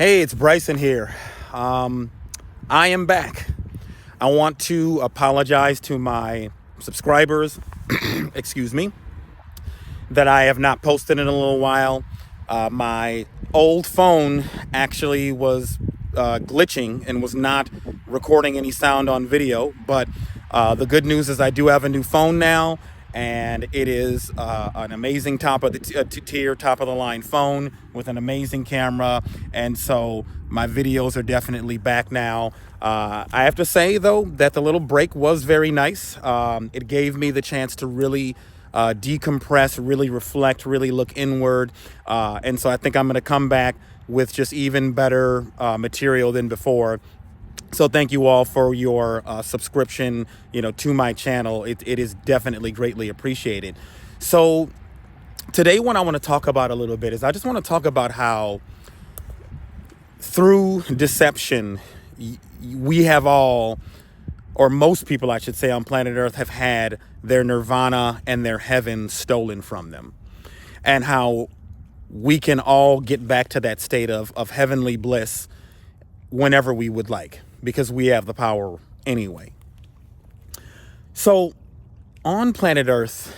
Hey, it's Bryson here. I am back. I want to apologize to my subscribers, excuse me, that I have not posted in a little while. My old phone actually was glitching and was not recording any sound on video, but the good news is I do have a new phone now, and it is an amazing top of the tier, top of the line phone with an amazing camera, and so my videos are definitely back now. I have to say though that the little break was very nice. It gave me the chance to really decompress, really reflect, really look inward, and so I think I'm going to come back with just even better material than before. So thank you all for your subscription, to my channel. It is definitely greatly appreciated. So today what I want to talk about a little bit is I just want to talk about how through deception, we have all, or most people I should say on planet Earth, have had their nirvana and their heaven stolen from them. And how we can all get back to that state of heavenly bliss whenever we would like, because we have the power anyway. So on planet Earth,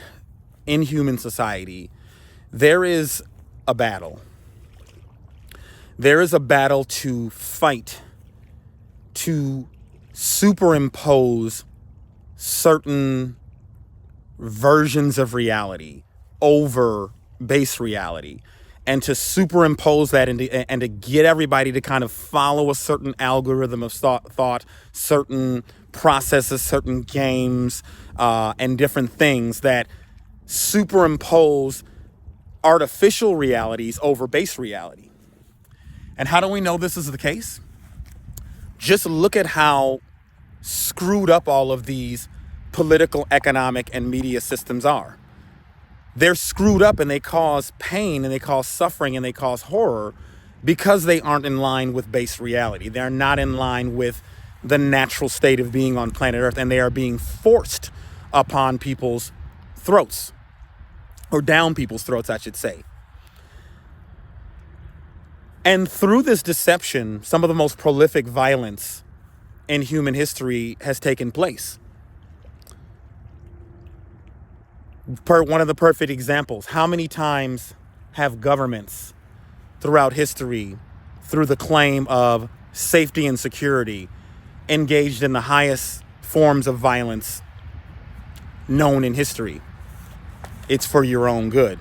in human society, there is a battle. There is a battle to fight, to superimpose certain versions of reality over base reality, and to superimpose that and to get everybody to kind of follow a certain algorithm of thought, certain processes, certain games, and different things that superimpose artificial realities over base reality. And how do we know this is the case? Just look at how screwed up all of these political, economic, and media systems are. They're screwed up and they cause pain and they cause suffering and they cause horror because they aren't in line with base reality. They're not in line with the natural state of being on planet Earth, and they are being forced upon people's throats, or down people's throats, I should say. And through this deception, some of the most prolific violence in human history has taken place. One of the perfect examples, how many times have governments throughout history, through the claim of safety and security, engaged in the highest forms of violence known in history? It's for your own good.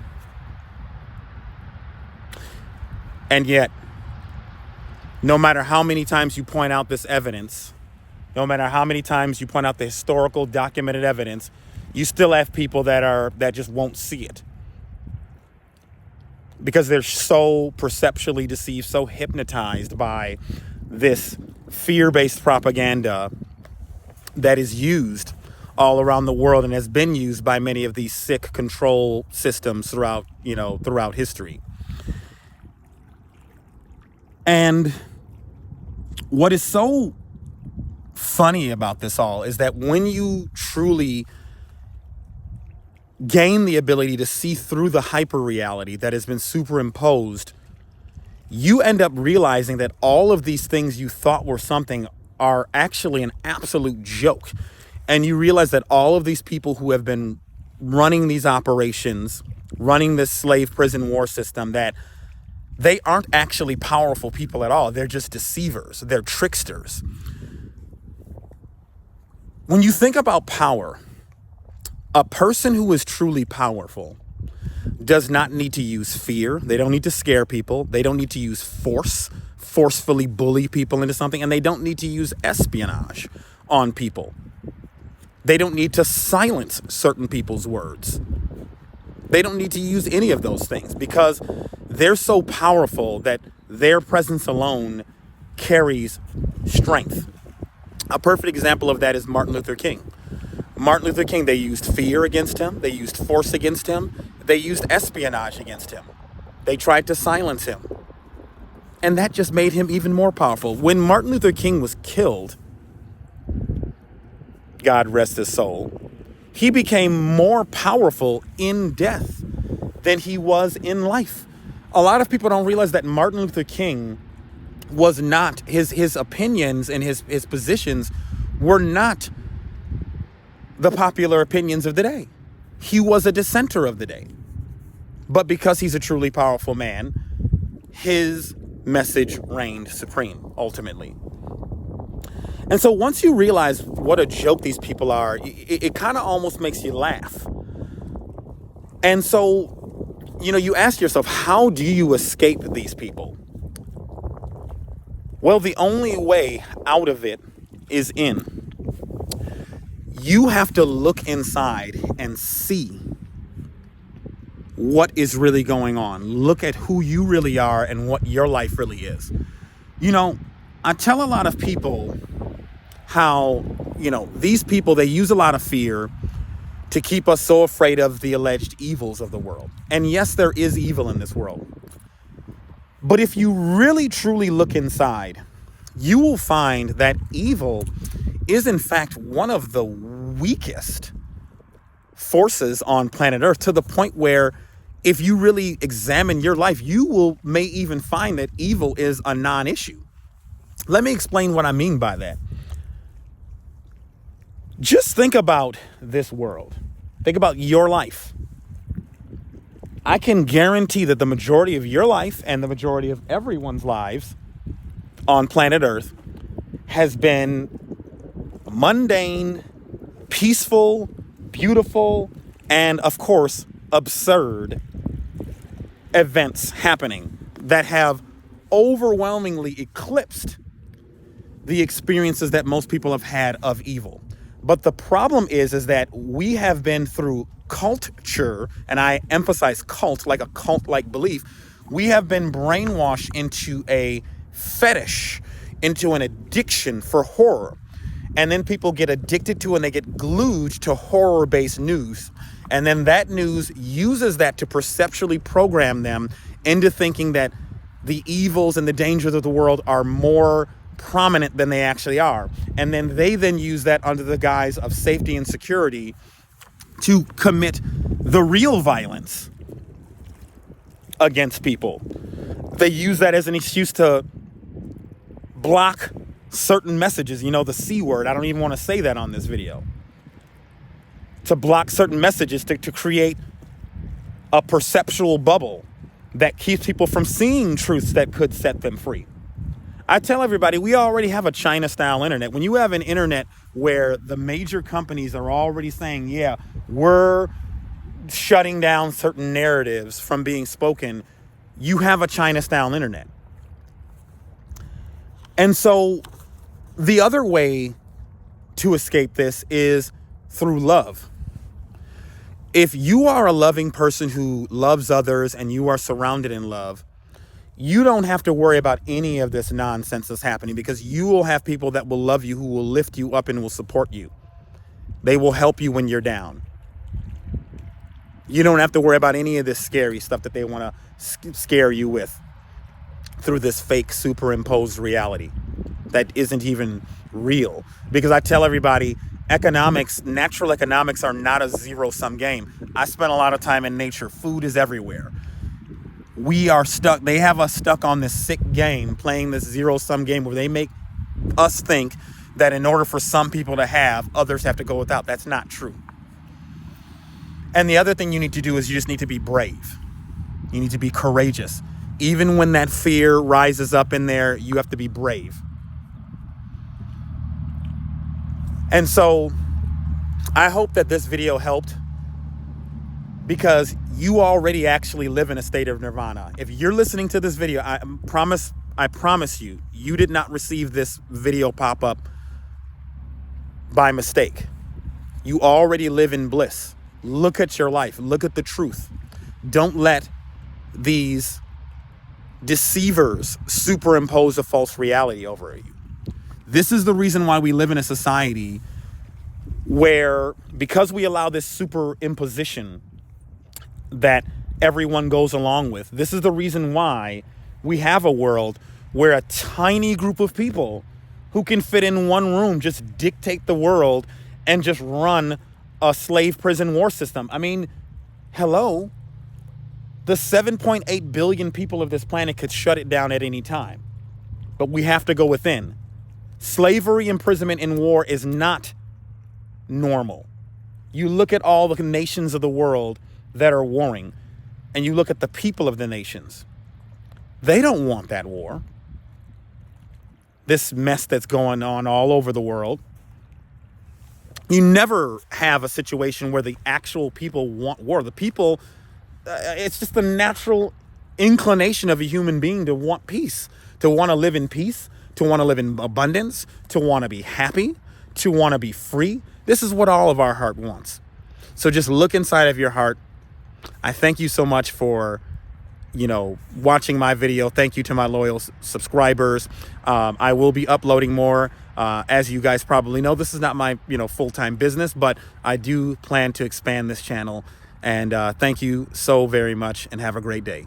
And yet, no matter how many times you point out this evidence, no matter how many times you point out the historical documented evidence, you still have people that just won't see it, because they're so perceptually deceived, so hypnotized by this fear-based propaganda that is used all around the world and has been used by many of these sick control systems throughout history. And what is so funny about this all is that when you truly gain the ability to see through the hyperreality that has been superimposed, you end up realizing that all of these things you thought were something are actually an absolute joke. And you realize that all of these people who have been running these operations, running this slave prison war system, that they aren't actually powerful people at all. They're just deceivers. They're tricksters. When you think about power, a person who is truly powerful does not need to use fear. They don't need to scare people. They don't need to use forcefully bully people into something. And they don't need to use espionage on people. They don't need to silence certain people's words. They don't need to use any of those things because they're so powerful that their presence alone carries strength. A perfect example of that is Martin Luther King. Martin Luther King, they used fear against him. They used force against him. They used espionage against him. They tried to silence him. And that just made him even more powerful. When Martin Luther King was killed, God rest his soul, he became more powerful in death than he was in life. A lot of people don't realize that Martin Luther King was not, his opinions and his positions were not the popular opinions of the day. He was a dissenter of the day. But because he's a truly powerful man, his message reigned supreme, ultimately. And so once you realize what a joke these people are, it kind of almost makes you laugh. And so, you ask yourself, how do you escape these people? Well, the only way out of it is in. You have to look inside and see what is really going on. Look at who you really are and what your life really is. I tell a lot of people how, these people, they use a lot of fear to keep us so afraid of the alleged evils of the world. And yes, there is evil in this world. But if you really truly look inside, you will find that evil is in fact one of the weakest forces on planet Earth, to the point where if you really examine your life, you may even find that evil is a non-issue. Let me explain what I mean by that. Just think about this world. Think about your life. I can guarantee that the majority of your life and the majority of everyone's lives on planet Earth has been mundane, peaceful, beautiful, and of course, absurd events happening that have overwhelmingly eclipsed the experiences that most people have had of evil. But the problem is that we have been through culture, and I emphasize cult, like a cult-like belief. We have been brainwashed into a fetish, into an addiction for horror. And then people get addicted to and they get glued to horror-based news. And then that news uses that to perceptually program them into thinking that the evils and the dangers of the world are more prominent than they actually are. And then they use that under the guise of safety and security to commit the real violence against people. They use that as an excuse to block certain messages, the C word. I don't even want to say that on this video. To block certain messages, to create a perceptual bubble that keeps people from seeing truths that could set them free. I tell everybody, we already have a China-style internet. When you have an internet where the major companies are already saying, yeah, we're shutting down certain narratives from being spoken, you have a China-style internet. And so the other way to escape this is through love. If you are a loving person who loves others and you are surrounded in love, you don't have to worry about any of this nonsense that's happening, because you will have people that will love you, who will lift you up and will support you. They will help you when you're down. You don't have to worry about any of this scary stuff that they want to scare you with through this fake superimposed reality that isn't even real. Because I tell everybody, natural economics are not a zero-sum game. I spent a lot of time in nature. Food is everywhere. We are stuck. They have us stuck on this sick game, playing this zero-sum game where they make us think that in order for some people to have, others have to go without. That's not true. And the other thing you need to do is you just need to be brave. You need to be courageous. Even when that fear rises up in there, you have to be brave. And so I hope that this video helped, because you already actually live in a state of nirvana. If you're listening to this video, I promise you, you did not receive this video pop-up by mistake. You already live in bliss. Look at your life. Look at the truth. Don't let these deceivers superimpose a false reality over you. This is the reason why we live in a society where, because we allow this superimposition that everyone goes along with, this is the reason why we have a world where a tiny group of people who can fit in one room just dictate the world and just run a slave prison war system. I mean, hello, the 7.8 billion people of this planet could shut it down at any time. but we have to go within. Slavery, imprisonment, and war is not normal. You look at all the nations of the world that are warring, and you look at the people of the nations. They don't want that war. This mess that's going on all over the world. You never have a situation where the actual people want war. The people, it's just the natural inclination of a human being to want peace, to want to live in peace, to want to live in abundance, to want to be happy, to want to be free. This is what all of our heart wants. So just look inside of your heart. I thank you so much for, watching my video. Thank you to my loyal subscribers. I will be uploading more. As you guys probably know, this is not my, full-time business, but I do plan to expand this channel. And thank you so very much, and have a great day.